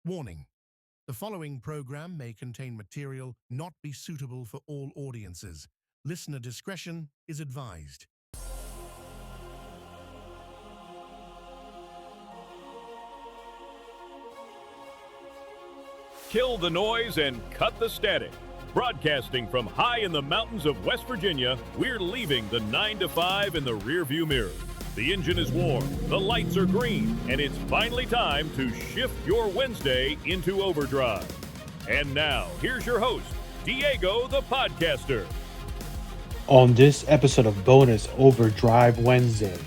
Warning: the following program may contain material not be suitable for all audiences. Listener discretion is advised. Kill the noise and cut the static. Broadcasting from high in the mountains of West Virginia, we're leaving the 9 to 5 in the rearview mirror. The engine is warm, the lights are green, and it's finally time to shift your Wednesday into overdrive. And now, here's your host, Diego the Podcaster. On this episode of Bonus Overdrive Wednesday,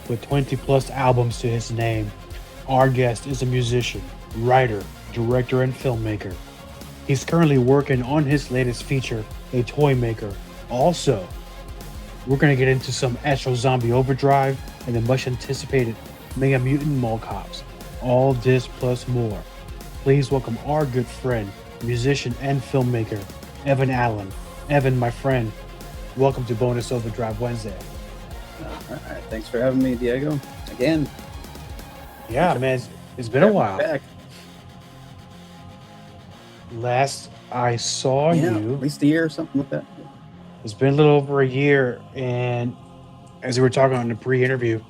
with 20 plus albums to his name, our guest is a musician, writer, director, and filmmaker. He's currently working on his latest feature, a toy maker. Also, we're going to get into some Astro-Zombie Overdrive and the much anticipated Mutant Mall Cops. All this plus more. Please welcome our good friend, musician and filmmaker, Evan Allen. Evan, my friend, welcome to Bonus Overdrive Wednesday. All right, thanks for having me, Diego. Again. Yeah, man, it's been a while. Back. Last I saw you, at least a year or something like that. It's been a little over a year, and as we were talking on the pre-interview,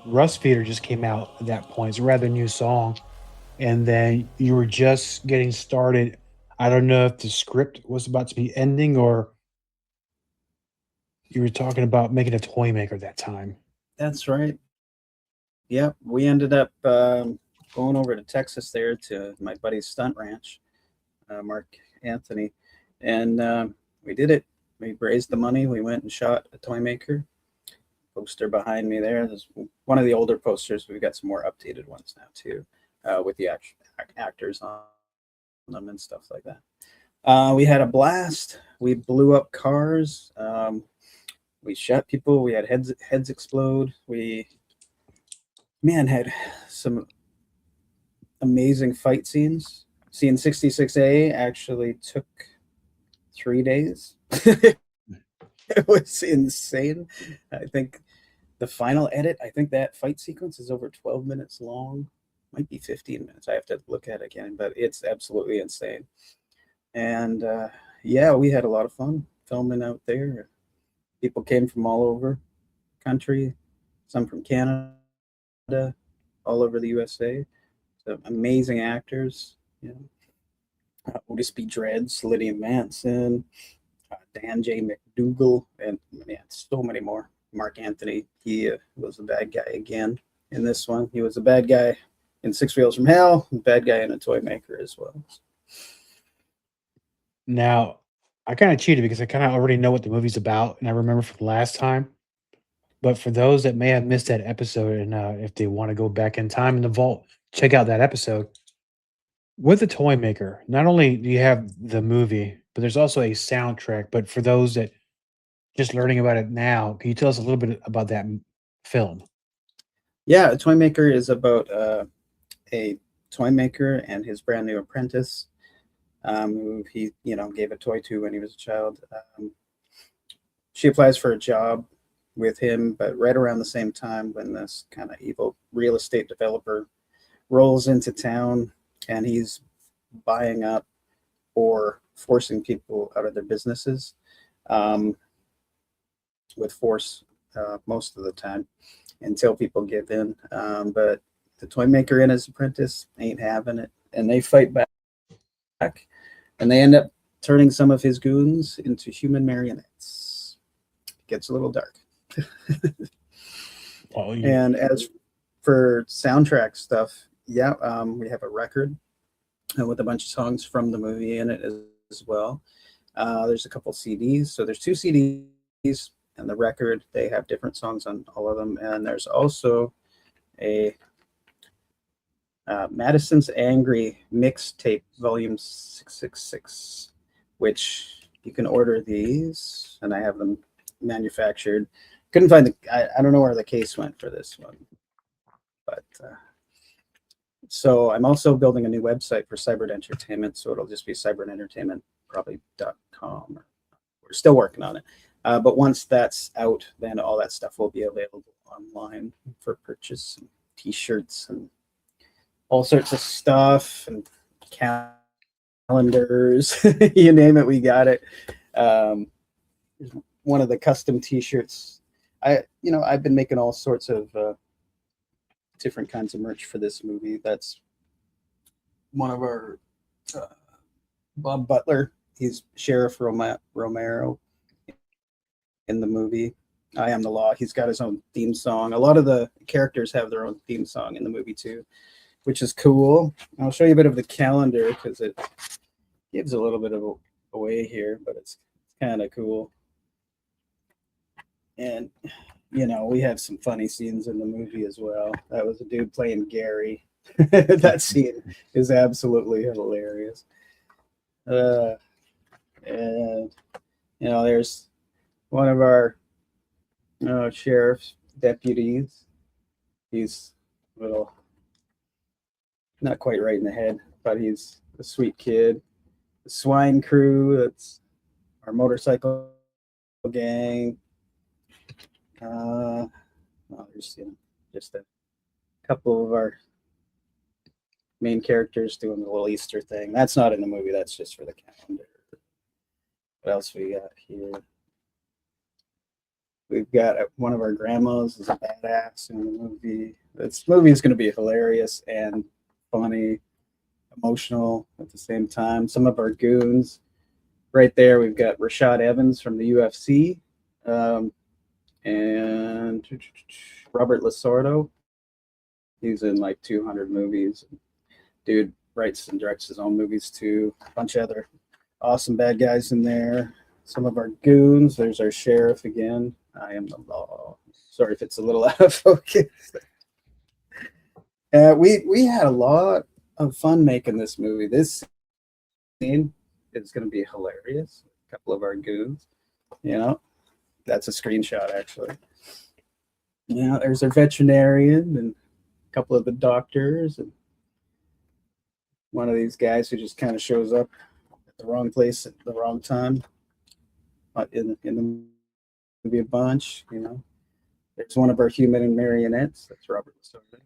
Rust Feeder just came out at that point. It's a rather new song, and then you were just getting started. I don't know if the script was about to be ending, or you were talking about making a toy maker that time. That's right. Yep, we ended up going over to Texas there to my buddy's stunt ranch, Mark Anthony, and we did it. We raised the money. We went and shot a toy maker. Poster behind me there. There's one of the older posters. We've got some more updated ones now too, with the actors on them and stuff like that. We had a blast. We blew up cars. We shot people. We had heads explode. We had some amazing fight scenes. Scene 66A actually took 3 days. It was insane. I think the final edit, that fight sequence is over 12 minutes long. Might be 15 minutes. I have to look at it again, but it's absolutely insane. And we had a lot of fun filming out there. People came from all over the country, some from Canada, all over the USA. So amazing actors, Otis B. Dreads, Lydia Manson, Dan J. McDougal, and so many more. Mark Anthony, he was the bad guy again in this one. He was the bad guy in Six Wheels from Hell, the bad guy in A Toy Maker as well. Now, I kind of cheated because I kind of already know what the movie's about, and I remember from the last time. But for those that may have missed that episode, and if they want to go back in time in the vault, check out that episode. With the toy maker, not only do you have the movie, but there's also a soundtrack. But for those that just learning about it now, can you tell us a little bit about that film? Yeah, A Toy Maker is about a toy maker and his brand new apprentice, who he gave a toy to when he was a child. She applies for a job with him, but right around the same time when this kind of evil real estate developer rolls into town, and he's buying up or forcing people out of their businesses with force most of the time until people give in. But the toy maker and his apprentice ain't having it, and they fight back, and they end up turning some of his goons into human marionettes. It gets a little dark. And as for soundtrack stuff, we have a record with a bunch of songs from the movie in it as well. There's a couple CDs. So there's 2 CDs and the record. They have different songs on all of them. And there's also a Madison's Angry mixtape volume 666, which you can order these, and I have them manufactured. Couldn't find I don't know where the case went for this one, but so I'm also building a new website for Cybert Entertainment, so it'll just be cybertentertainment.com. We're still working on it, but once that's out, then all that stuff will be available online for purchase, and t-shirts and all sorts of stuff, and calendars, you name it, we got it. One of the custom T-shirts. I've been making all sorts of different kinds of merch for this movie. That's one of our Bob Butler. He's Sheriff Romero in the movie. I Am the Law. He's got his own theme song. A lot of the characters have their own theme song in the movie too, which is cool. I'll show you a bit of the calendar because it gives a little bit of away here, but it's kind of cool. And we have some funny scenes in the movie as well. That was a dude playing Gary. That scene is absolutely hilarious. And there's one of our sheriff's deputies. He's a little not quite right in the head, but he's a sweet kid. The swine crew, that's our motorcycle gang. There's just a couple of our main characters doing the little Easter thing. That's not in the movie. That's just for the calendar. What else we got here? We've got one of our grandmas is a badass in the movie. This movie is going to be hilarious and funny, emotional at the same time. Some of our goons. Right there, we've got Rashad Evans from the UFC. And Robert Lasordo. He's in like 200 movies. Dude writes and directs his own movies too. A bunch of other awesome bad guys in there. Some of our goons. There's our sheriff again. I Am the Law. Sorry if it's a little out of focus. We had a lot of fun making this movie. This scene is going to be hilarious. A couple of our goons, that's a screenshot actually. There's our veterinarian and a couple of the doctors and one of these guys who just kind of shows up at the wrong place at the wrong time. In the movie a bunch, There's one of our human and marionettes. That's Robert Lasorda.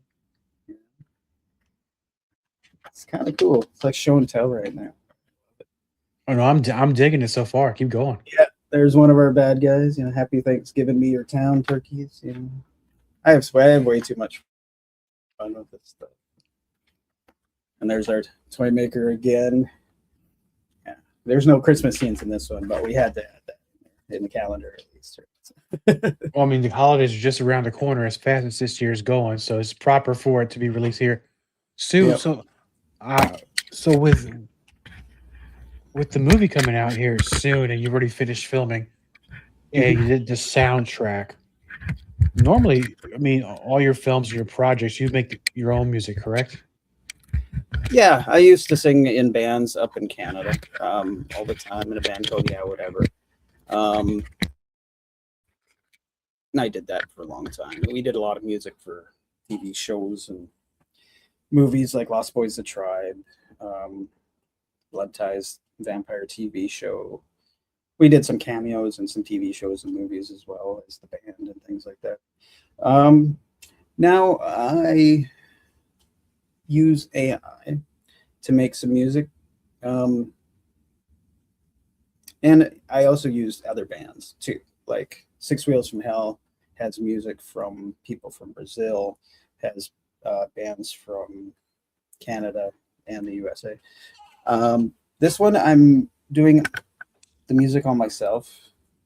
It's kind of cool. It's like show and tell right now. Oh no, I'm digging it so far. Keep going. Yeah, there's one of our bad guys. Happy Thanksgiving, me your town turkeys. I have way too much fun with this stuff. And there's our toy maker again. Yeah, there's no Christmas scenes in this one, but we had to add that in the calendar at least. Well, I mean, the holidays are just around the corner as fast as this year is going, so it's proper for it to be released here soon. Yep. So with the movie coming out here soon, and you've already finished filming, and you did the soundtrack. Normally, I mean, all your films, your projects, you make your own music, correct? Yeah, I used to sing in bands up in Canada all the time in a band called Yeah Whatever. And I did that for a long time. We did a lot of music for TV shows and movies like Lost Boys the Tribe, Blood Ties vampire TV show. We did some cameos in some TV shows and movies as well as the band and things like that. Now I use AI to make some music. And I also used other bands too, like Six Wheels from Hell has music from people from Brazil, has bands from Canada and the USA. This one I'm doing the music on myself.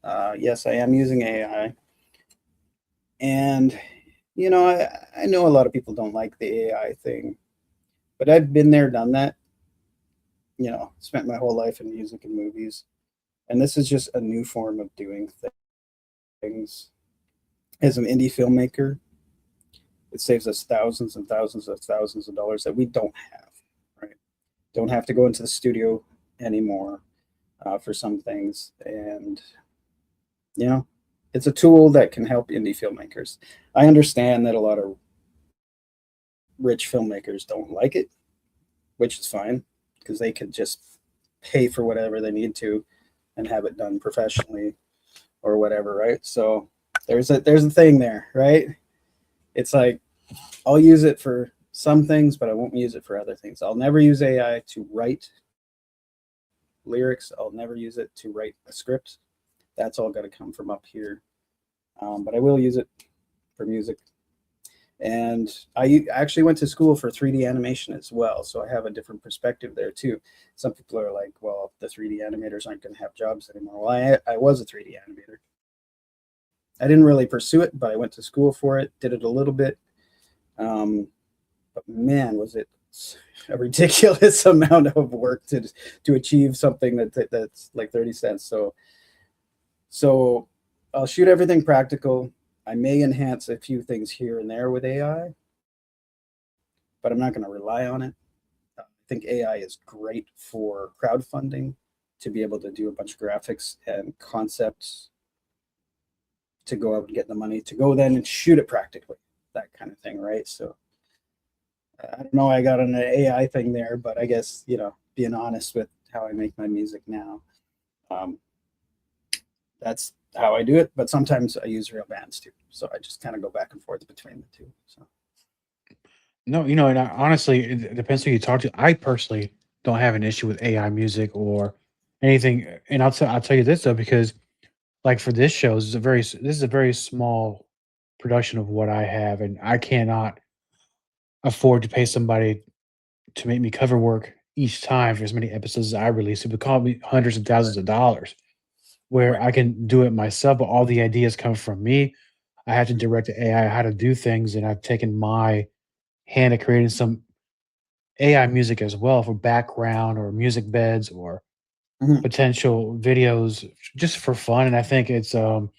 Yes, I am using AI. And, I know a lot of people don't like the AI thing, but I've been there, done that, spent my whole life in music and movies. And this is just a new form of doing things. As an indie filmmaker, it saves us thousands and thousands of dollars that we don't have, right? Don't have to go into the studio anymore for some things. And, it's a tool that can help indie filmmakers. I understand that a lot of rich filmmakers don't like it, which is fine because they could just pay for whatever they need to and have it done professionally or whatever, right? So there's a thing there, right? It's like I'll use it for some things, but I won't use it for other things. I'll never use AI to write lyrics. I'll never use it to write a script. That's all got to come from up here. But I will use it for music. And I actually went to school for 3D animation as well, so I have a different perspective there too. Some people are like, well, the 3D animators aren't going to have jobs anymore. Well, I was a 3D animator. I didn't really pursue it, but I went to school for it, did it a little bit. But man, was it a ridiculous amount of work to achieve something that's like 30 cents. So I'll shoot everything practical. I may enhance a few things here and there with AI, but I'm not going to rely on it. I think AI is great for crowdfunding, to be able to do a bunch of graphics and concepts, to go out and get the money, to go then and shoot it practically, that kind of thing, right? So I don't know, I got an AI thing there, but I guess, being honest with how I make my music now, that's how I do it. But sometimes I use real bands too, so I just kind of go back and forth between the two. So No, and honestly, it depends who you talk to. I personally don't have an issue with AI music or anything, and I'll tell you this though, because like for this show, this is a very small production of what I have, and I cannot afford to pay somebody to make me cover work each time for as many episodes as I release. It would cost me hundreds of thousands of dollars. Where right. I can do it myself, but all the ideas come from me. I have to direct the AI how to do things, and I've taken my hand at creating some AI music as well for background or music beds or Mhm. potential videos just for fun. And I think it's a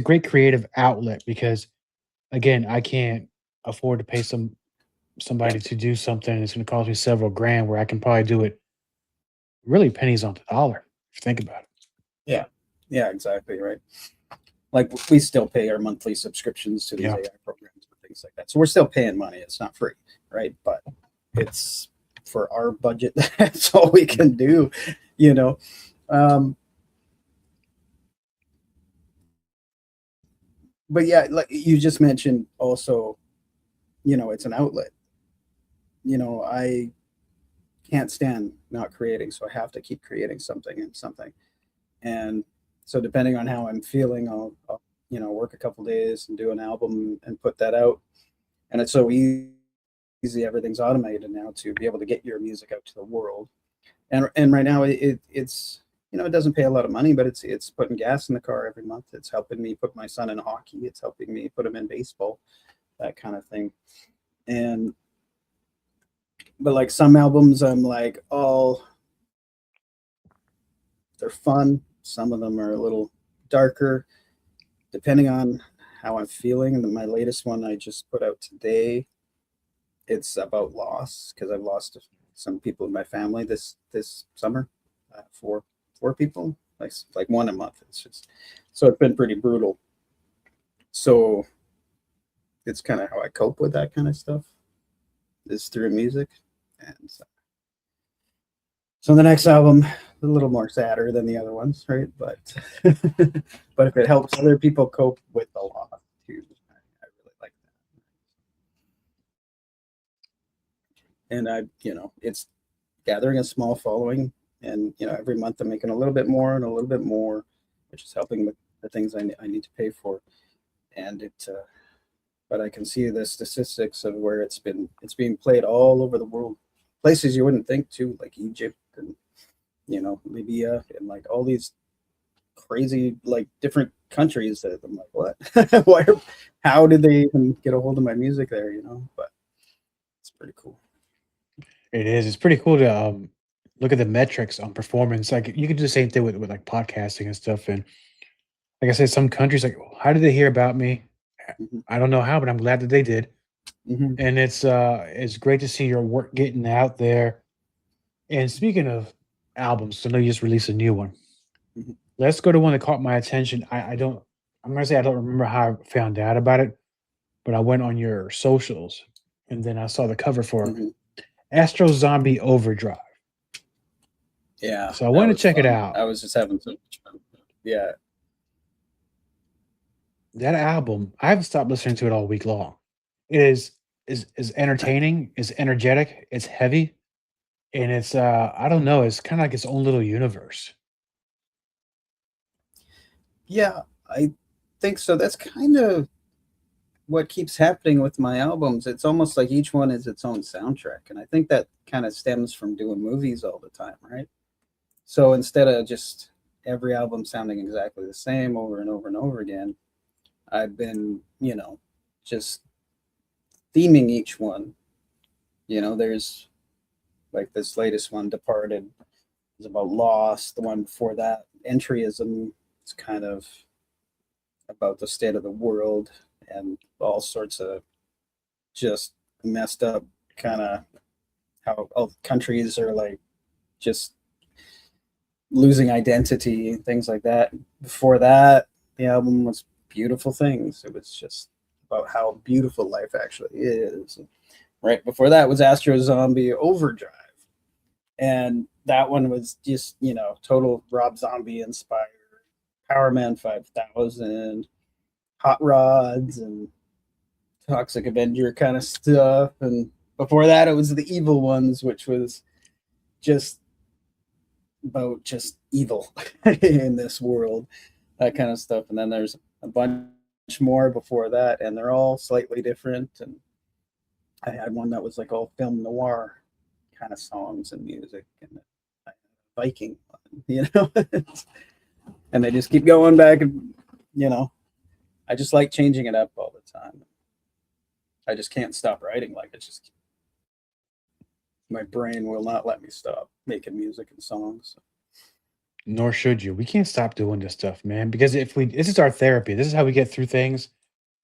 great creative outlet because again, I can't afford to pay somebody to do something. It's going to cost me several grand where I can probably do it really pennies on the dollar if you think about it. Yeah, exactly, right. Like we still pay our monthly subscriptions to these Yeah. AI programs and things like that. So we're still paying money. It's not free, right? But it's for our budget. That's all we can do, you know. But yeah, like you just mentioned also, it's an outlet. I can't stand not creating, so I have to keep creating something and something. And so depending on how I'm feeling, I'll work a couple days and do an album and put that out. And it's so easy, everything's automated now to be able to get your music out to the world. And right now it's it doesn't pay a lot of money, but it's putting gas in the car every month. It's helping me put my son in hockey. It's helping me put him in baseball, that kind of thing. And but like some albums, I'm like, oh, they're fun. Some of them are a little darker, depending on how I'm feeling. And my latest one I just put out today, it's about loss because I've lost some people in my family this summer. Four people, like one a month. It's just so it's been pretty brutal. So it's kind of how I cope with that kind of stuff is through music. And so the next album, a little more sadder than the other ones, right? But but if it helps other people cope with the loss too, I really like that. And it's gathering a small following, and every month I'm making a little bit more and a little bit more, which is helping with the things I need to pay for. And but I can see the statistics of where it's being played all over the world, places you wouldn't think too, like Egypt and Libya and like all these crazy like different countries that I'm like, what? How did they even get a hold of my music there? But it's pretty cool. It is. It's pretty cool to look at the metrics on performance. Like you can do the same thing with like podcasting and stuff. And like I said, some countries like, how did they hear about me? Mhm. I don't know how, but I'm glad that they did. Mhm. And it's great to see your work getting out there. And speaking of albums, I know you just released a new one. Mhm. Let's go to one that caught my attention. I don't. I'm gonna say I don't remember how I found out about it, but I went on your socials and then I saw the cover for Mhm. Astro-Zombie Overdrive. Yeah, So I that wanted to was check it fun. out. I was just having so much fun. Yeah. That album, I haven't stopped listening to it all week long. It is is entertaining, is energetic, it's heavy, and it's I don't know, it's kind of like its own little universe. Yeah, I think so. That's kind of what keeps happening with my albums. It's almost like each one is its own soundtrack. And I think that kind of stems from doing movies all the time, right? So instead of just every album sounding exactly the same over and over and over again, I've been, just theming each one. There's like this latest one, Departed, is about loss. The one before that, Entryism, is kind of about the state of the world and all sorts of just messed up kind of how all countries are like just losing identity and things like that. Before that, the album was Beautiful Things. It was just about how beautiful life actually is. Right before that was Astro-Zombie Overdrive. And that one was just, total Rob Zombie inspired. Power Man 5000, Hot Rods, and Toxic Avenger kind of stuff. And before that, it was The Evil Ones, which was just about just evil in this world, that kind of stuff. And then there's a bunch more before that, and they're all slightly different. And I had one that was like all film noir kind of songs and music, and Viking, and they just keep going back, and I just like changing it up all the time. I just can't stop writing. Like, it's just my brain will not let me stop making music and songs. Nor should you. We can't stop doing this stuff, man, because this is our therapy. This is how we get through things,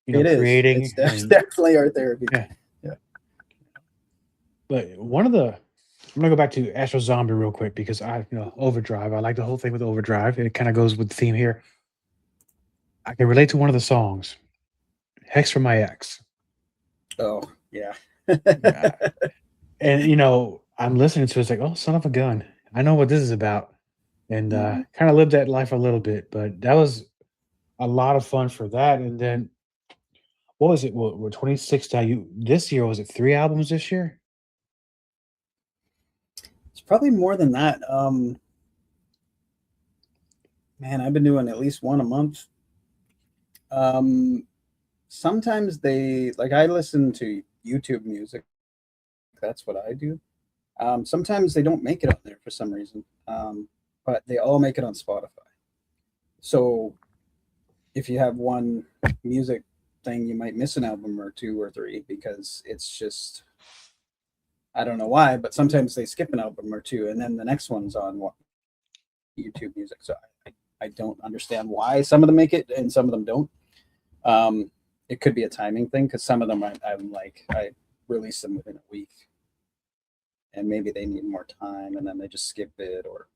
It is. creating. It's definitely our therapy. Yeah. Yeah. But I'm gonna go back to Astro Zombie real quick because Overdrive. I like the whole thing with Overdrive. It kind of goes with the theme here. I can relate to one of the songs, Hex from My Ex. Oh, yeah. And I'm listening to it, it's like, oh, son of a gun. I know what this is about. And kind of lived that life a little bit, but that was a lot of fun for that. And then what was it? We're 26 now. This year, was it 3 albums this year? It's probably more than that. Man, I've been doing at least one a month. Sometimes I listen to YouTube music. That's what I do. Sometimes they don't make it on there for some reason. But they all make it on Spotify. So if you have one music thing, you might miss an album or 2 or 3 because it's just, I don't know why, but sometimes they skip an album or 2 and then the next one's on YouTube music. So I don't understand why some of them make it and some of them don't. It could be a timing thing because some of them I release them within a week and maybe they need more time and then they just skip it, or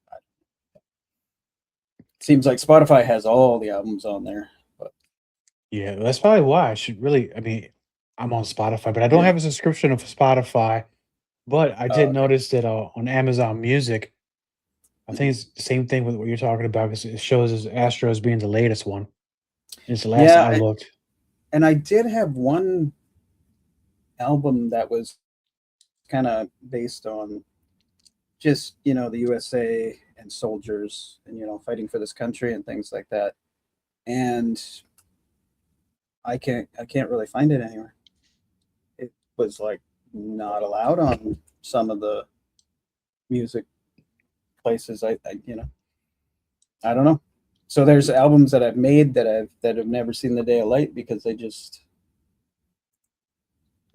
seems like Spotify has all the albums on there. But Yeah, that's probably why I should really. I mean, I'm on Spotify, but I don't have a subscription of Spotify. But I did okay. notice that on Amazon Music, I think it's the same thing with what you're talking about because it shows as Astro as being the latest one. It's the last I looked. And I did have one album that was kind of based on just the USA and soldiers and fighting for this country and things like that, and I can't really find it anywhere. It was like not allowed on some of the music places. I don't know. So there's albums that I've made that have never seen the day of light because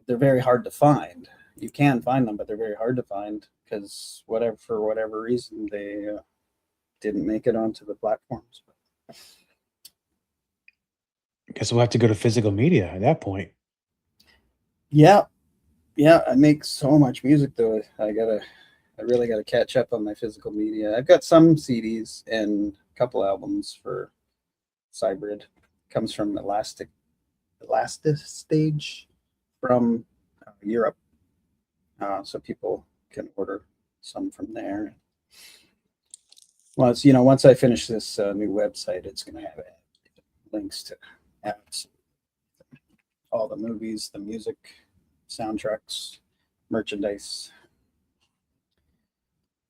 they're very hard to find. You can find them, but they're very hard to find because for whatever reason they didn't make it onto the platforms. Guess we'll have to go to physical media at that point. Yeah, I make so much music though. I really gotta catch up on my physical media. I've got some CDs and a couple albums for Cybrid. Comes from Elastistage from Europe. So people can order some from there. Once I finish this new website, it's going to have links to apps, all the movies, the music soundtracks, merchandise,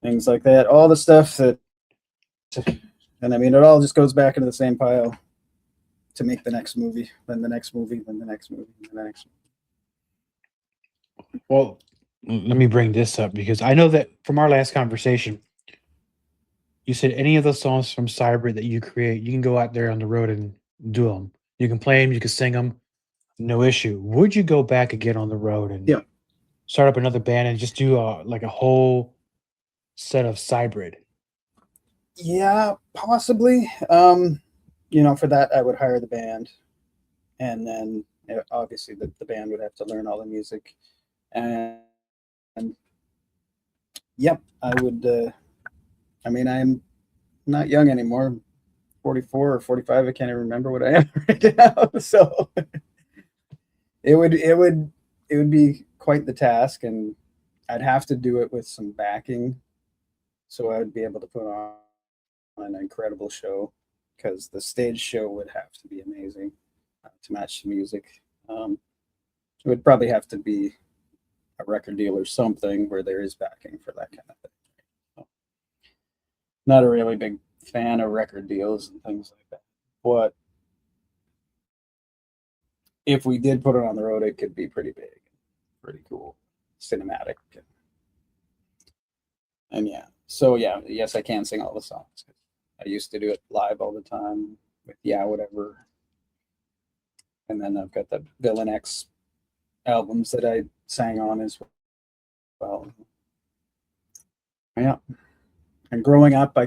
things like that. All the stuff that, and I mean, it all just goes back into the same pile to make the next movie, then the next movie, then the next movie, then the next movie. Well, let me bring this up because I know that from our last conversation, you said any of the songs from Cyber that you create, you can go out there on the road and do them. You can play them, you can sing them, no issue. Would you go back again on the road and Yeah. start up another band and just do like a whole set of Cybrid? Yeah, possibly. For that, I would hire the band, and then obviously the band would have to learn all the music, and yep, I would. I mean, I'm not young anymore. 44 or 45. I can't even remember what I am right now. So it would be quite the task, and I'd have to do it with some backing, so I would be able to put on an incredible show, because the stage show would have to be amazing to match the music. It would probably have to be a record deal or something where there is backing for that kind of thing. So, not a really big fan of record deals and things like that, but if we did put it on the road, it could be pretty big, pretty cool, cinematic, and yeah. So yeah, yes, I can sing all the songs. I used to do it live all the time with Yeah Whatever, and then I've got the Villain X albums that I sang on as well. Yeah. And growing up, I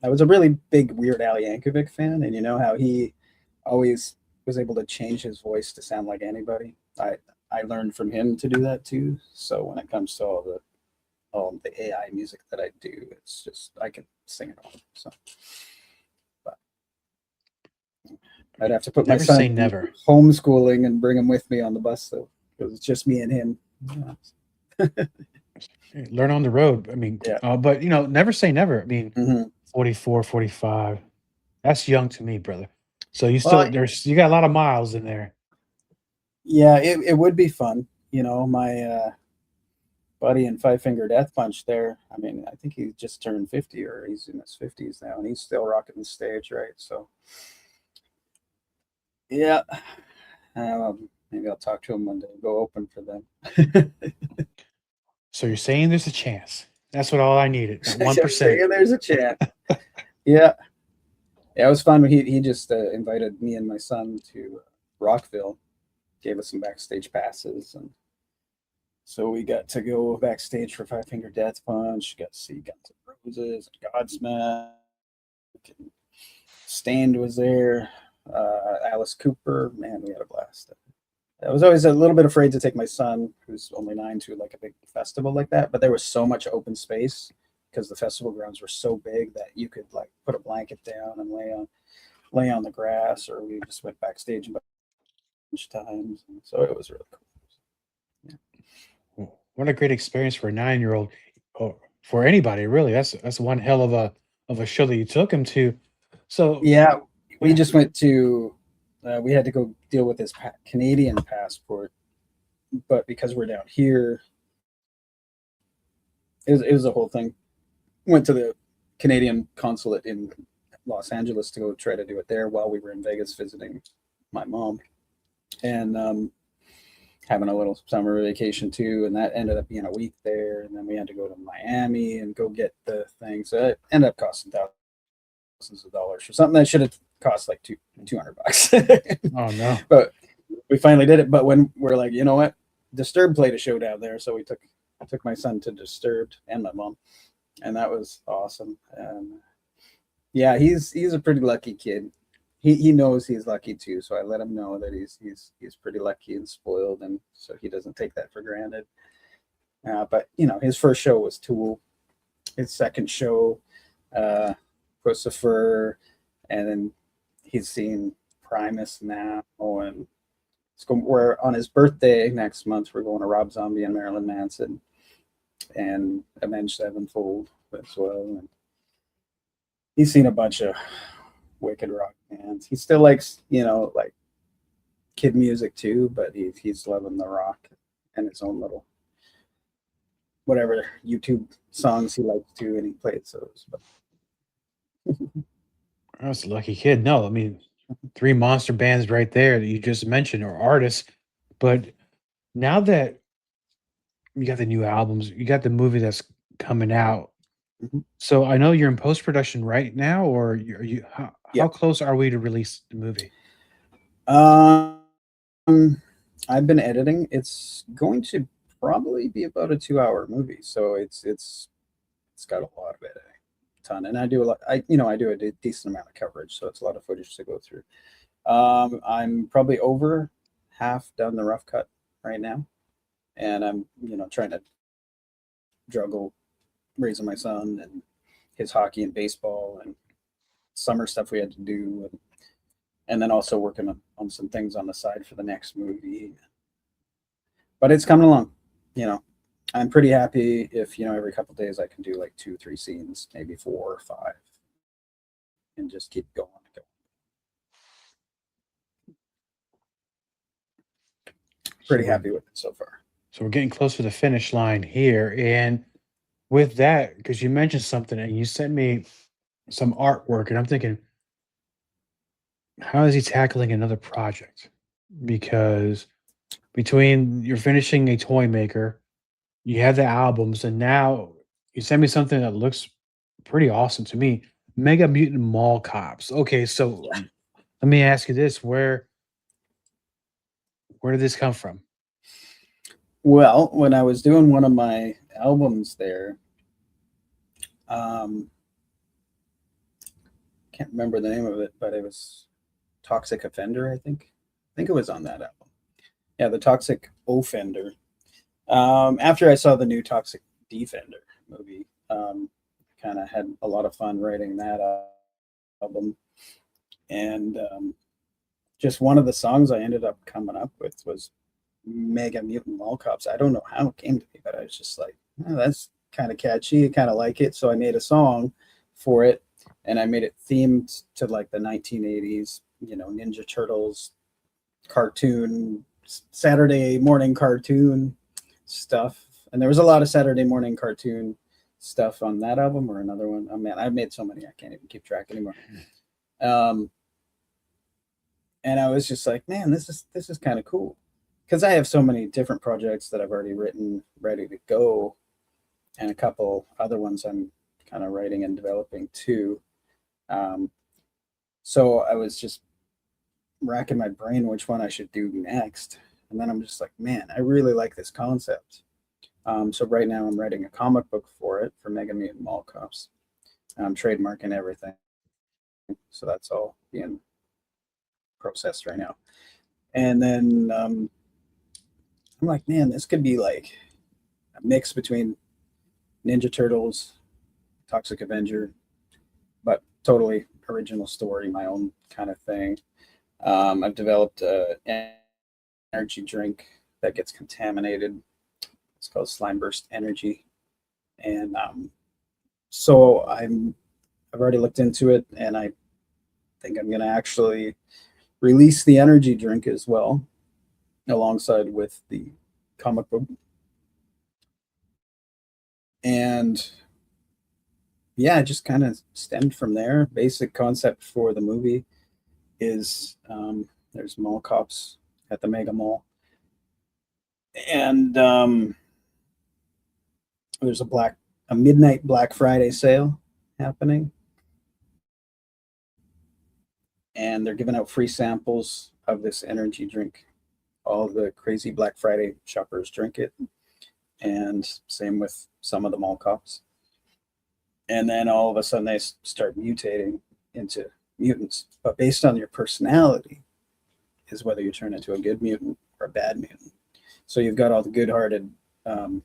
was a really big Weird Al Yankovic fan, and you know how he always was able to change his voice to sound like anybody. I learned from him to do that too. So when it comes to all the AI music that I do, it's just I can sing it all. So, but I'd have to put Never my son say in never. homeschooling and bring him with me on the bus, though, because it's just me and him. Yeah. Learn on the road. I mean, Yeah. but never say never. I mean, Mhm. 44, 45. That's young to me, brother. So you Well, you got a lot of miles in there. yeah, it would be fun. My buddy in Five Finger Death Punch there, I mean, I think he just turned 50, or he's in his 50s now, and he's still rocking the stage, right? So, yeah, maybe I'll talk to him one day, go open for them. So you're saying there's a chance. That's what all I needed. That I'm 1%. saying there's a chance. Yeah. Yeah, it was fun. He just invited me and my son to Rockville, gave us some backstage passes, and so we got to go backstage for Five Finger Death Punch, got to see Guns N' Roses, Godsmack, and Stained was there, Alice Cooper. Man, we had a blast. I was always a little bit afraid to take my son, who's only 9, to like a big festival like that, but there was so much open space because the festival grounds were so big that you could like put a blanket down and lay on the grass, or we just went backstage a bunch of times. And so it was really cool. Yeah. What a great experience for a 9-year-old, or for anybody really. That's one hell of a show that you took him to. So Yeah, we just went to. We had to go deal with his Canadian passport, but because we're down here, it was a whole thing. Went to the Canadian consulate in Los Angeles to go try to do it there while we were in Vegas visiting my mom, and having a little summer vacation too. And that ended up being a week there, and then we had to go to Miami and go get the thing. So it ended up costing thousands of dollars for something that should have cost like $200. Oh no! But we finally did it. But when we're like, you know what, Disturbed played a show down there, so I took my son to Disturbed and my mom, and that was awesome. Yeah, he's a pretty lucky kid. He knows he's lucky too, so I let him know that he's pretty lucky and spoiled, and so he doesn't take that for granted. But his first show was Tool. His second show, Christopher, and then he's seen Primus now, and we're on his birthday next month. We're going to Rob Zombie and Marilyn Manson and Avenged Sevenfold as well. And he's seen a bunch of wicked rock bands. He still likes, like kid music too, but he's loving the rock and his own little whatever YouTube songs he likes to, and he plays those. But That's a lucky kid. No, I mean, three monster bands right there that you just mentioned are artists. But now that you got the new albums, you got the movie that's coming out. Mhm. So I know you're in post production right now, or are you? How Yeah. close are we to release the movie? Um, I've been editing. It's going to probably be about a 2 hour movie, so it's got a lot of editing, ton, and I do a lot. I do a decent amount of coverage, so it's a lot of footage to go through. I'm probably over half done the rough cut right now, and I'm trying to juggle raising my son and his hockey and baseball and summer stuff we had to do, and then also working on some things on the side for the next movie. But it's coming along. I'm pretty happy if every couple of days I can do like 2-3 scenes, maybe 4 or 5, and just keep going and going. Pretty happy with it so far. So we're getting close to the finish line here, and with that, because you mentioned something and you sent me some artwork, and I'm thinking, how is he tackling another project? Because between you're finishing a toy maker, you have the albums, and now you sent me something that looks pretty awesome to me. Mega Mutant Mall Cops. Okay, so Yeah. let me ask you this: where did this come from? Well, when I was doing one of my albums there, can't remember the name of it, but it was Toxic Offender, I think. I think it was on that album. Yeah, the Toxic Offender. After I saw the new Toxic Defender movie, kind of had a lot of fun writing that album. And just one of the songs I ended up coming up with was Mega Mutant Mall Cops. I don't know how it came to me, but I was just like, oh, that's kind of catchy. I kind of like it. So I made a song for it, and I made it themed to like the 1980s, Ninja Turtles cartoon, Saturday morning cartoon stuff. And there was a lot of Saturday morning cartoon stuff on that album or another one. Oh man, I've made so many I can't even keep track anymore. And I was just like, man, this is kind of cool, because I have so many different projects that I've already written, ready to go, and a couple other ones I'm kind of writing and developing too. So I was just racking my brain which one I should do next, and then I'm just like, man, I really like this concept. So right now I'm writing a comic book for it, for Mega Mutant Mall Cops. I'm trademarking everything, so that's all being processed right now. And then I'm like, man, this could be like a mix between Ninja Turtles, Toxic Avenger, but totally original story, my own kind of thing. I've developed an energy drink that gets contaminated. It's called Slime Burst Energy, and so I've already looked into it, and I think I'm going to actually release the energy drink as well, alongside with the comic book. And yeah, it just kind of stemmed from there. Basic concept for the movie is there's mall cops at the mega mall, and there's a midnight Black Friday sale happening, and they're giving out free samples of this energy drink. All the crazy Black Friday shoppers drink it, and same with some of the mall cops. And then all of a sudden they start mutating into mutants. But based on your personality is whether you turn into a good mutant or a bad mutant. So you've got all the good-hearted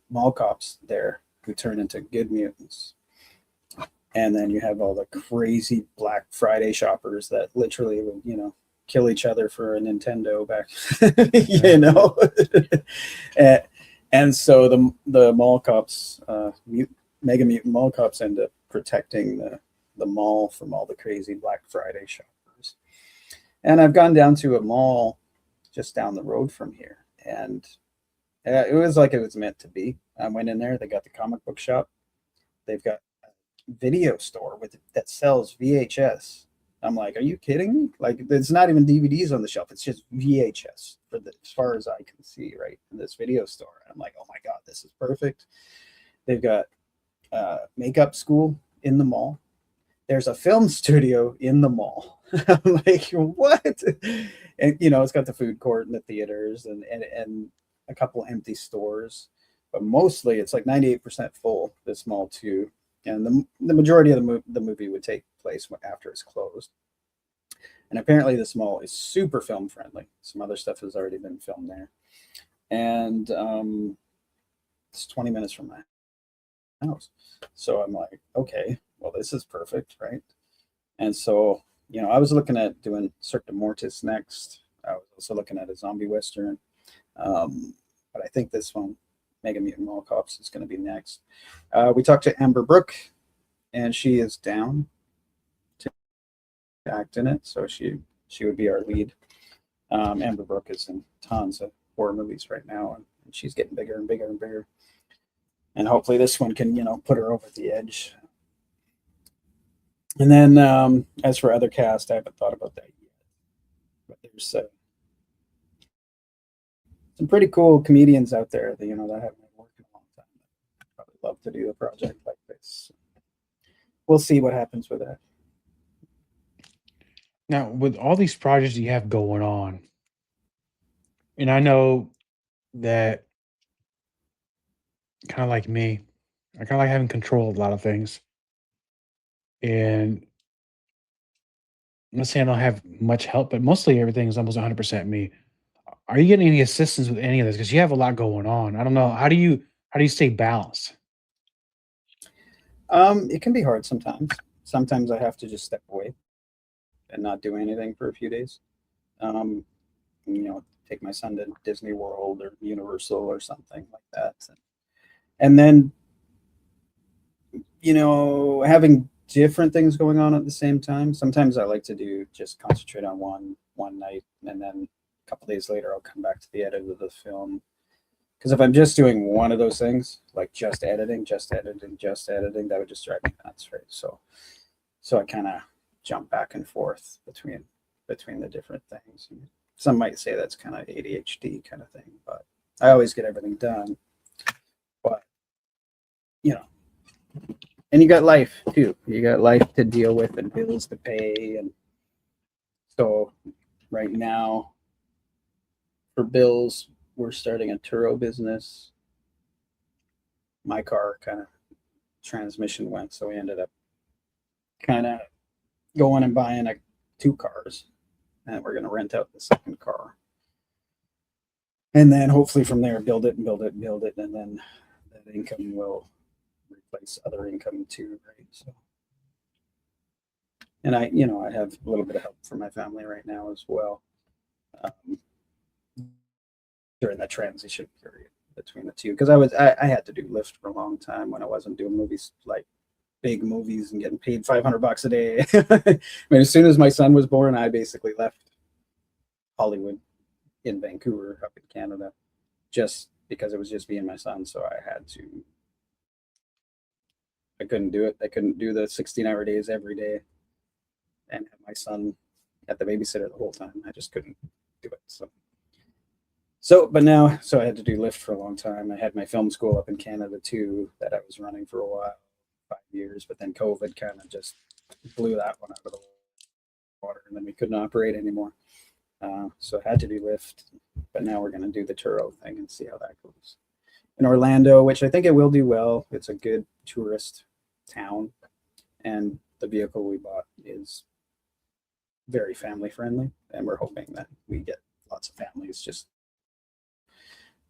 mall cops there who turn into good mutants. And then you have all the crazy Black Friday shoppers that literally would, kill each other for a Nintendo back, and so the mall cops, Mega Mutant Mall Cops, end up protecting the mall from all the crazy Black Friday shoppers. And I've gone down to a mall just down the road from here, and It was like it was meant to be. I went in there. They got the comic book shop. They've got a video store that sells VHS. I'm like, are you kidding me? Like, there's not even DVDs on the shelf. It's just VHS as far as I can see, right? In this video store. And I'm like, oh my God, this is perfect. They've got makeup school in the mall. There's a film studio in the mall. I'm like, what? And, it's got the food court and the theaters and a couple empty stores. But mostly it's like 98% full, this mall too. And the majority of the movie would take place after it's closed. And apparently this mall is super film friendly. Some other stuff has already been filmed there. And it's 20 minutes from my house. So I'm like, okay, well, this is perfect, right? And so, I was looking at doing Cirque de Mortis next. I was also looking at a zombie Western. But I think this one, Mutant Mall Cops, is going to be next. We talked to Amber Brooke, and she is down to act in it. So she would be our lead. Amber Brooke is in tons of horror movies right now, and she's getting bigger and bigger and bigger. And hopefully this one can, put her over the edge. And then as for other cast, I haven't thought about that yet. But there's some pretty cool comedians out there that, that haven't been working a long time. I'd probably love to do a project like this. We'll see what happens with that. Now, with all these projects you have going on, and I know that kind of like me, I kind of like having control of a lot of things. And I'm not saying I don't have much help, but mostly everything is almost 100% me. Are you getting any assistance with any of this? Because you have a lot going on. I don't know. How do you stay balanced? It can be hard sometimes. Sometimes I have to just step away and not do anything for a few days. Take my son to Disney World or Universal or something like that. And then, having different things going on at the same time. Sometimes I like to just concentrate on one night, and then a couple days later I'll come back to the edit of the film. Because if I'm just doing one of those things, like just editing, that would just drive me nuts, right? So I kind of jump back and forth between the different things. Some might say that's kind of ADHD kind of thing, but I always get everything done. But and you got life too. You got life to deal with and bills to pay. And so right now, for bills, we're starting a Turo business. My car kind of transmission went, so we ended up kind of going and buying 2 cars, and we're going to rent out the second car. And then hopefully from there, build it, and then that income will replace other income too, right? So, and I have a little bit of help from my family right now as well, during that transition period between the two, because I had to do Lyft for a long time when I wasn't doing movies, like big movies, and getting paid $500 a day. I mean, as soon as my son was born, I basically left Hollywood in Vancouver, up in Canada, just because it was just me and my son. So I couldn't do it. I couldn't do the 16-hour days every day and have my son at the babysitter the whole time. I just couldn't do it. But now I had to do Lyft for a long time. I had my film school up in Canada too, that I was running for a while, 5 years, but then COVID kind of just blew that one out of the water, and then we couldn't operate anymore. So I had to do Lyft, but now we're going to do the Turo thing and see how that goes. In Orlando, which I think it will do well. It's a good tourist town, and the vehicle we bought is very family friendly, and we're hoping that we get lots of families just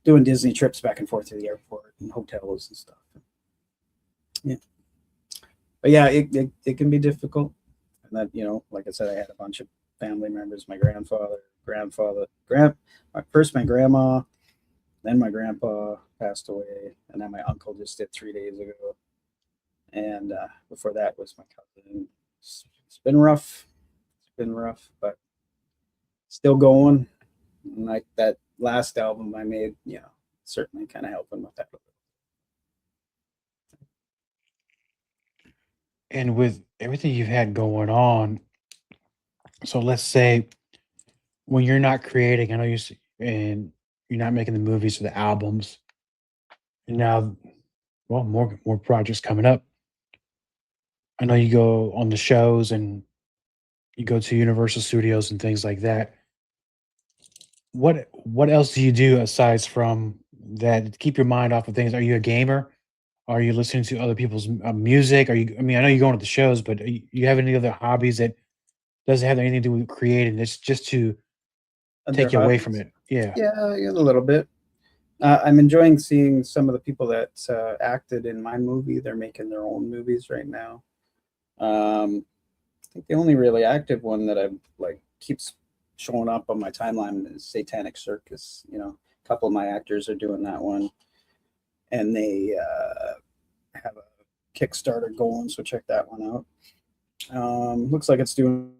doing Disney trips back and forth to the airport and hotels and stuff. Yeah, but yeah, it can be difficult, and that like I said, I had a bunch of family members. My first my grandma, then my grandpa passed away, and then my uncle just did 3 days ago. And before that was my cousin. It's been rough. But still going. And like that last album I made, certainly kind of helping with that. And with everything you've had going on, so let's say when you're not creating, I know and you're not making the movies or the albums, and now, well, more projects coming up. I know you go on the shows and you go to Universal Studios and things like that. What else do you do aside from that to keep your mind off of things? Are you a gamer? Are you listening to other people's music? Are you? I mean, I know you're going to the shows, but you have any other hobbies that doesn't have anything to do with creating? It's just to Other take you away from hobbies? it. Yeah. Yeah, a little bit. I'm enjoying seeing some of the people that acted in my movie. They're making their own movies right now. I think the only really active one that I like keeps showing up on my timeline is Satanic Circus. A couple of my actors are doing that one, and they have a Kickstarter going, so check that one out. Looks like it's doing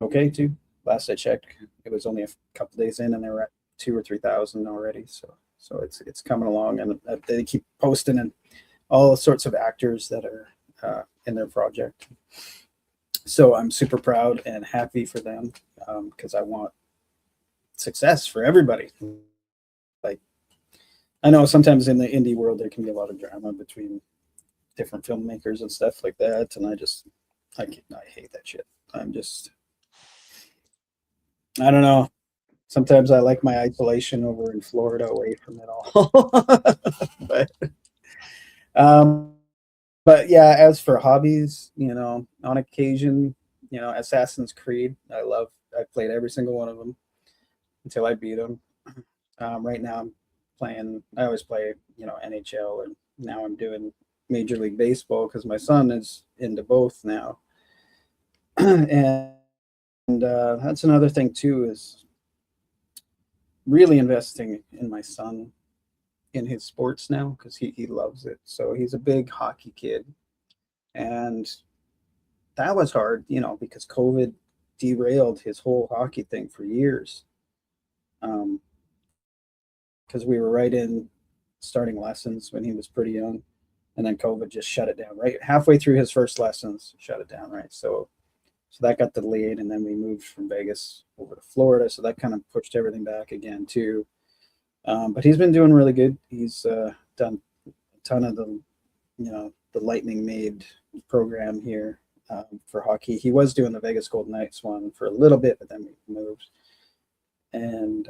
okay too. Last I checked, it was only a couple days in, and they were at 2,000 or 3,000 already. So it's coming along, and they keep posting and all sorts of actors that are in their project. So I'm super proud and happy for them, because I want success for everybody. Like, I know sometimes in the indie world there can be a lot of drama between different filmmakers and stuff like that, and I hate that shit. I don't know. Sometimes I like my isolation over in Florida, away from it all. but, um, but yeah, as for hobbies, on occasion, Assassin's Creed, I played every single one of them until I beat them. Right now I always play, NHL, and now I'm doing Major League Baseball because my son is into both now. and that's another thing too, is really investing in my son in his sports now, because he loves it. So he's a big hockey kid, and that was hard, because COVID derailed his whole hockey thing for years. Because we were right in starting lessons when he was pretty young, and then COVID just shut it down right halfway through his first lessons, shut it down, right? So that got delayed, and then we moved from Vegas over to Florida, so that kind of pushed everything back again too. But he's been doing really good. He's done a ton of the Lightning made program here for hockey. He was doing the Vegas Golden Knights one for a little bit, but then we moved, and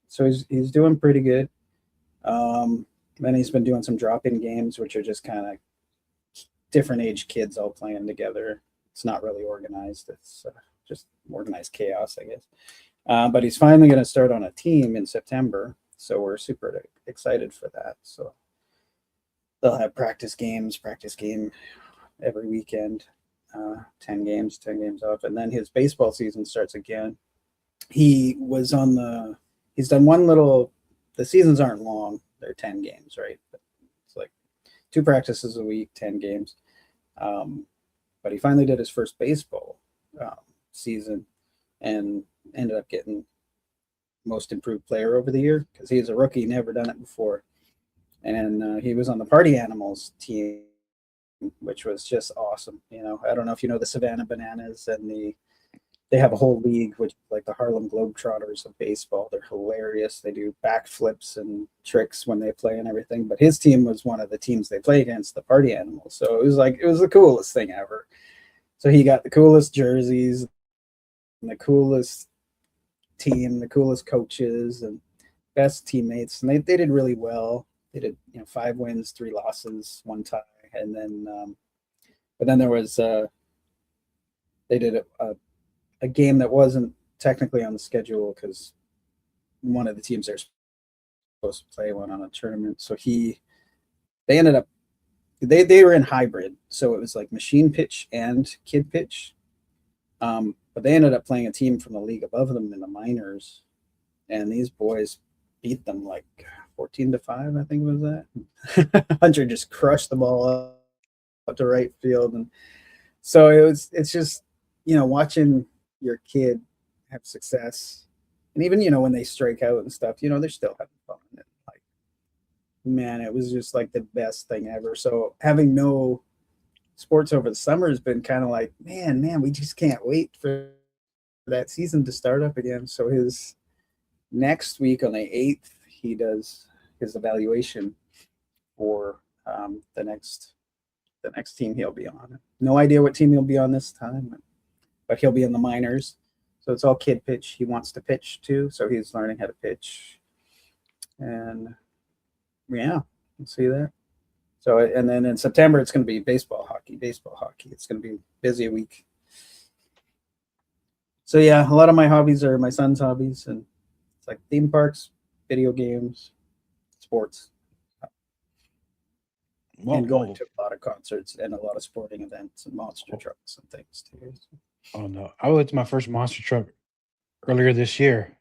so he's doing pretty good. Then he's been doing some drop-in games, which are just kind of different age kids all playing together. It's not really organized. It's just organized chaos, I guess. But he's finally going to start on a team in September, so we're super excited for that. So they'll have practice game every weekend, 10 games off, and then his baseball season starts again. He's done the seasons aren't long, they're 10 games, right? But it's like 2 practices a week, 10 games. But he finally did his first baseball season and ended up getting most improved player over the year, because he was a rookie, never done it before. And he was on the Party Animals team, which was just awesome. I don't know if you know the Savannah Bananas, and they have a whole league, which is like the Harlem Globetrotters of baseball. They're hilarious. They do backflips and tricks when they play and everything. But his team was one of the teams they play against, the Party Animals. So it was the coolest thing ever. So he got the coolest jerseys, and the coolest team, the coolest coaches, and best teammates. And they did really well. They did 5 wins, 3 losses, 1 tie, and then but then there was they did a game that wasn't technically on the schedule, because one of the teams they're supposed to play went on a tournament. So they ended up they were in hybrid, so it was like machine pitch and kid pitch. But they ended up playing a team from the league above them in the minors, and these boys beat them like 14-5, I think it was that. Hunter just crushed the ball up to right field, and so it's just watching your kid have success, and even when they strike out and stuff, they're still having fun. And man, it was just like the best thing ever. So having no sports over the summer has been kind of like, man, we just can't wait for that season to start up again. So his next week on the 8th, he does his evaluation for the next team he'll be on. No idea what team he'll be on this time, but he'll be in the minors. So it's all kid pitch. He wants to pitch too, so he's learning how to pitch. And yeah, you see that. So, and then in September, it's going to be baseball, hockey. It's going to be a busy week. So yeah, a lot of my hobbies are my son's hobbies, and it's like theme parks, video games, sports, and going to a lot of concerts and a lot of sporting events and monster trucks and things too. Oh no, I went to my first monster truck earlier this year.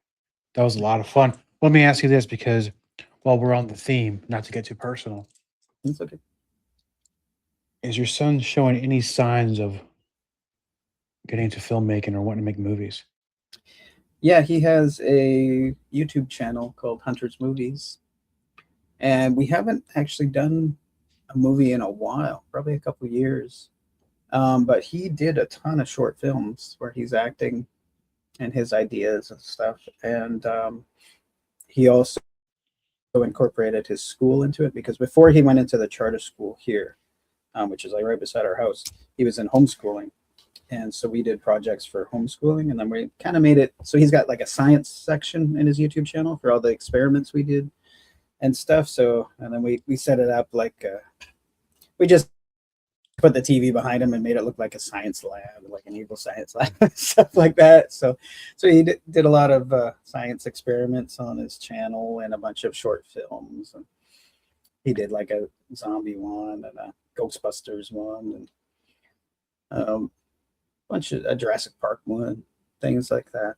That was a lot of fun. Let me ask you this, because while we're on the theme, not to get too personal, It's okay. is your son showing any signs of getting into filmmaking or wanting to make movies? Yeah, he has a YouTube channel called Hunter's Movies, and we haven't actually done a movie in a while, probably a couple of years. But he did a ton of short films where he's acting and his ideas and stuff. And he also incorporated his school into it, because before he went into the charter school here, which is like right beside our house, he was in homeschooling. And so we did projects for homeschooling, and then we kind of made it so he's got like a science section in his YouTube channel for all the experiments we did and stuff. So, and then we set it up like we just put the TV behind him and made it look like a science lab, like an evil science lab, stuff like that. So he did a lot of science experiments on his channel and a bunch of short films. And he did like a zombie one and a Ghostbusters one, and bunch of a Jurassic Park one, things like that.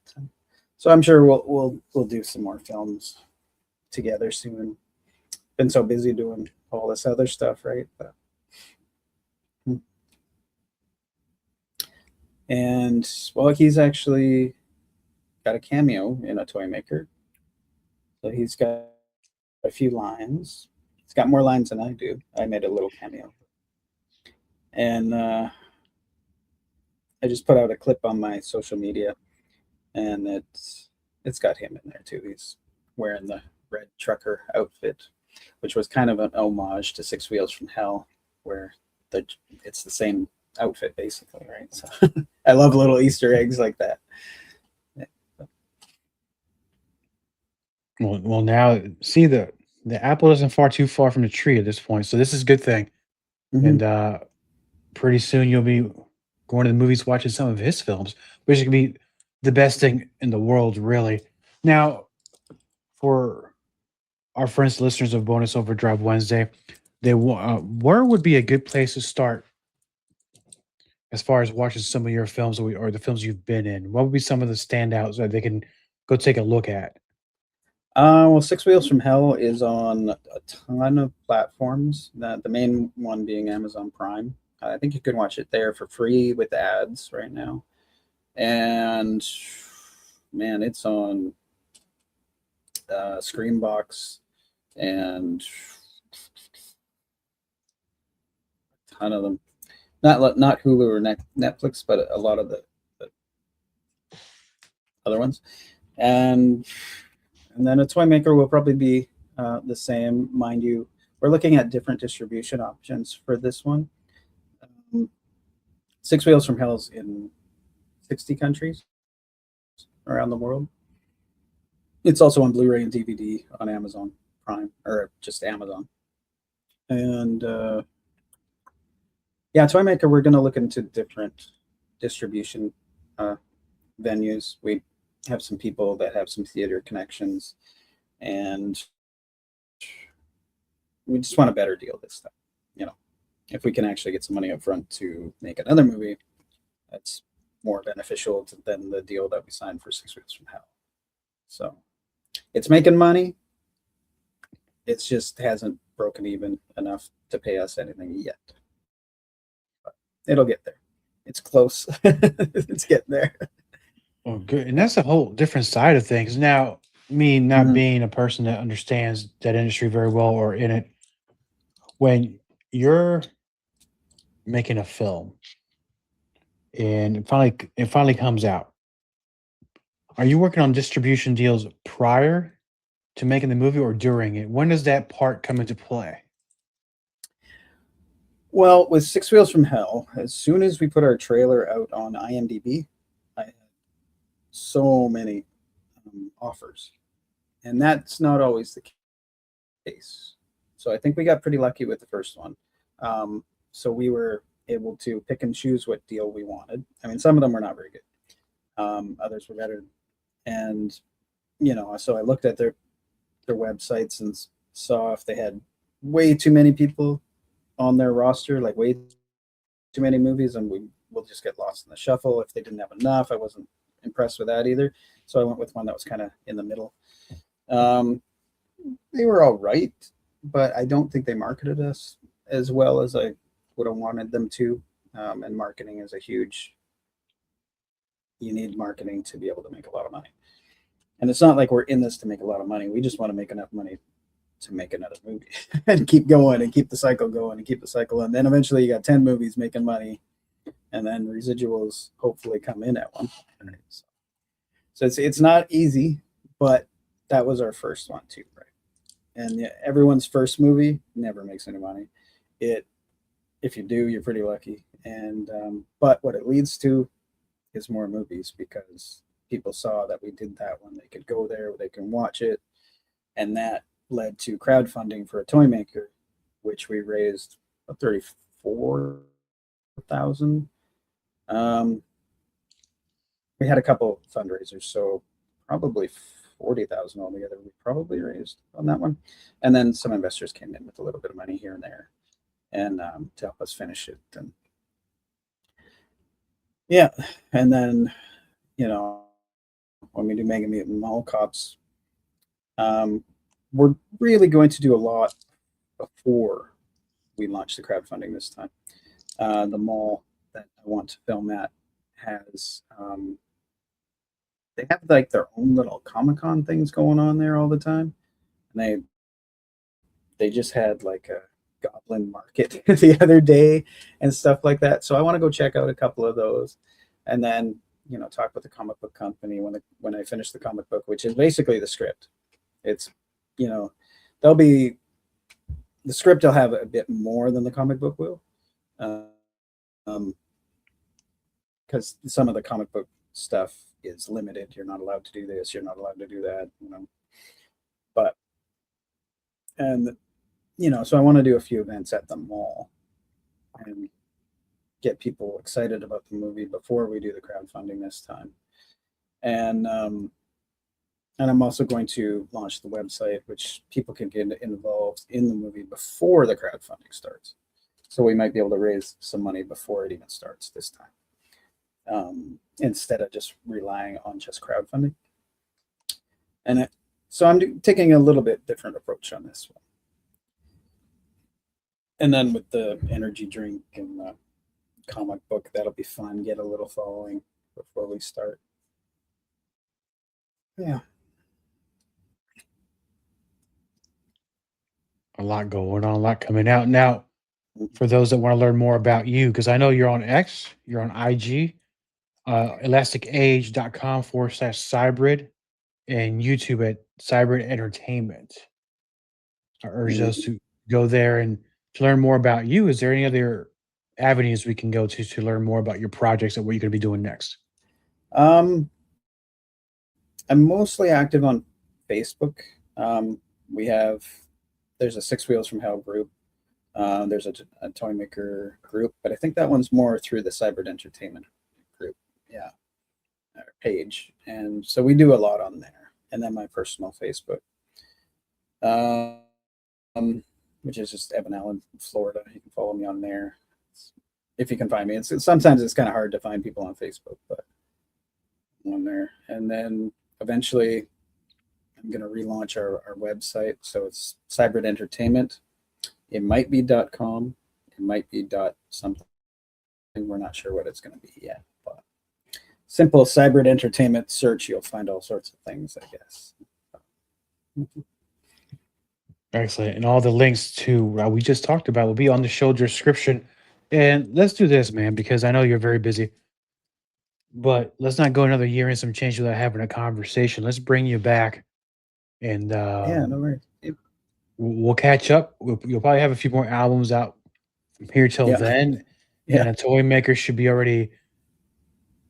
So I'm sure we'll do some more films together soon. Been so busy doing all this other stuff, right? But, and well, he's actually got a cameo in a toy maker. So he's got a few lines. He's got more lines than I do. I made a little cameo. And I just put out a clip on my social media, and it's got him in there too. He's wearing the red trucker outfit, which was kind of an homage to Six Wheels from Hell, where it's the same outfit basically, right? So I love little Easter eggs like that. Yeah. Well, now see the apple isn't too far from the tree at this point, so this is a good thing. Mm-hmm. And pretty soon you'll be going to the movies, watching some of his films, which could be the best thing in the world, really. Now, for our friends, listeners of Bonus Overdrive Wednesday, where would be a good place to start as far as watching some of your films or the films you've been in? What would be some of the standouts that they can go take a look at? Well, Six Wheels from Hell is on a ton of platforms. The main one being Amazon Prime. I think you can watch it there for free with ads right now. And man, it's on Screambox and a ton of them. Not Hulu or Netflix, but a lot of the other ones. And then a toy maker will probably be the same, mind you. We're looking at different distribution options for this one. Six Wheels from Hell's in 60 countries around the world. It's also on Blu-ray and DVD on Amazon Prime, or just Amazon. And yeah, toy maker, we're going to look into different distribution venues. We have some people that have some theater connections, and we just want a better deal this time. You know, if we can actually get some money up front to make another movie, that's more beneficial than the deal that we signed for Six Wheels from Hell. So it's making money. It just hasn't broken even enough to pay us anything yet. But it'll get there. It's close. It's getting there. Oh, good. And that's a whole different side of things. Now, me not Mhm. being a person that understands that industry very well or in it, when you're making a film and it finally comes out, are you working on distribution deals prior to making the movie or during it? When does that part come into play? Well, with Six Wheels from Hell, as soon as we put our trailer out on IMDb, I had so many offers, and that's not always the case. So I think we got pretty lucky with the first one. So we were able to pick and choose what deal we wanted. I mean, some of them were not very good. Others were better, and so I looked at their websites and saw if they had way too many people on their roster, like way too many movies, and we'll just get lost in the shuffle. If they didn't have enough, I wasn't impressed with that either. So I went with one that was kind of in the middle. Um, they were all right, but I don't think they marketed us as well as I would have wanted them to. And marketing is a huge. You need marketing to be able to make a lot of money. And it's not like we're in this to make a lot of money. We just want to make enough money to make another movie and keep going and keep the cycle going and keep the cycle. And then eventually you got 10 movies making money, and then residuals hopefully come in at one point. So it's not easy, but that was our first one too, right? And yeah, everyone's first movie never makes any money. If you do, you're pretty lucky. And but what it leads to is more movies, because people saw that we did that one. They could go there, they can watch it, and that led to crowdfunding for a toy maker, which we raised 34,000. We had a couple fundraisers, so probably 40,000 altogether we probably raised on that one. And then some investors came in with a little bit of money here and there, and to help us finish it. And yeah, and then when we do Mega Mutant Mall Cops, we're really going to do a lot before we launch the crowdfunding this time. The mall that I want to film at has they have like their own little Comic-Con things going on there all the time, and they just had like a goblin market the other day and stuff like that. So I want to go check out a couple of those, and then talk with the comic book company when I finish the comic book, which is basically the script. It's there'll be the script will have a bit more than the comic book will, because some of the comic book stuff is limited. You're not allowed to do this. You're not allowed to do that. But so I want to do a few events at the mall and get people excited about the movie before we do the crowdfunding this time. And I'm also going to launch the website, which people can get involved in the movie before the crowdfunding starts. So we might be able to raise some money before it even starts this time, instead of just relying on just crowdfunding. And so I'm taking a little bit different approach on this one. And then with the energy drink and the comic book, that'll be fun. Get a little following before we start. Yeah. A lot going on, a lot coming out. Now, for those that want to learn more about you, because I know you're on X, you're on IG, elasticage.com/cybrid, and YouTube at Cybrid Entertainment. I urge those to go there and to learn more about you. Is there any other avenues we can go to learn more about your projects and what you're going to be doing next? I'm mostly active on Facebook. There's a Six Wheels from Hell group. There's a toy maker group, but I think that one's more through the Cybrid Entertainment group, page. And so we do a lot on there. And then my personal Facebook, which is just Evan Allen, Florida. You can follow me on there if you can find me. Sometimes it's kind of hard to find people on Facebook, but I'm on there. And then eventually I'm going to relaunch our website. So it's Cybrid Entertainment. It might be .com. It might be .something. We're not sure what it's going to be yet. But simple Cybrid Entertainment search, you'll find all sorts of things, I guess. Excellent. And all the links to what we just talked about will be on the show description. And let's do this, man, because I know you're very busy. But let's not go another year and some change without having a conversation. Let's bring you back, and Yeah, no worries. Yep. we'll catch up. You'll probably have a few more albums out from here till Yeah. then. Yeah. And a toy maker should be already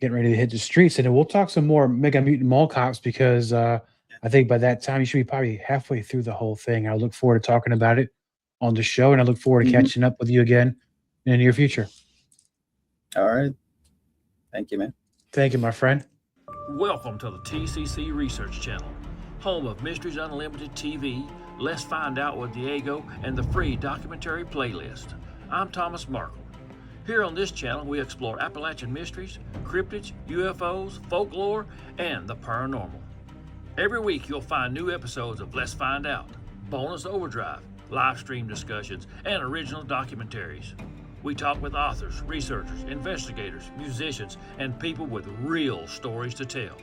getting ready to hit the streets. And then we'll talk some more Mega Mutant Mall Cops because I think by that time you should be probably halfway through the whole thing. I look forward to talking about it on the show, and I look forward to catching up with you again in the near future. All right. Thank you, man. Thank you, my friend. Welcome to the TCC Research Channel, home of Mysteries Unlimited TV, Let's Find Out with Diego, and the free documentary playlist. I'm Thomas Markle. Here on this channel, we explore Appalachian mysteries, cryptids, UFOs, folklore, and the paranormal. Every week, you'll find new episodes of Let's Find Out, Bonus Overdrive, live stream discussions, and original documentaries. We talk with authors, researchers, investigators, musicians, and people with real stories to tell.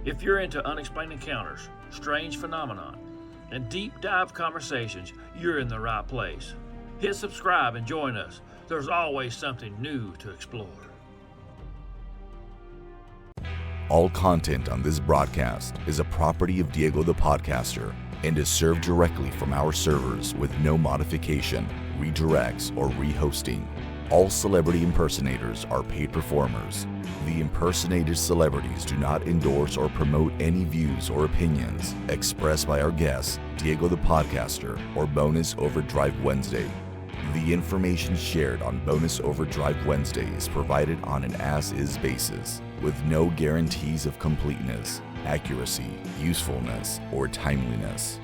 If you're into unexplained encounters, strange phenomenon, and deep dive conversations, you're in the right place. Hit subscribe and join us. There's always something new to explore. All content on this broadcast is a property of Diego the Podcaster and is served directly from our servers with no modification, redirects, or rehosting. All celebrity impersonators are paid performers. The impersonated celebrities do not endorse or promote any views or opinions expressed by our guests, Diego the Podcaster, or Bonus Overdrive Wednesday. The information shared on Bonus Overdrive Wednesday is provided on an as-is basis, with no guarantees of completeness, accuracy, usefulness, or timeliness.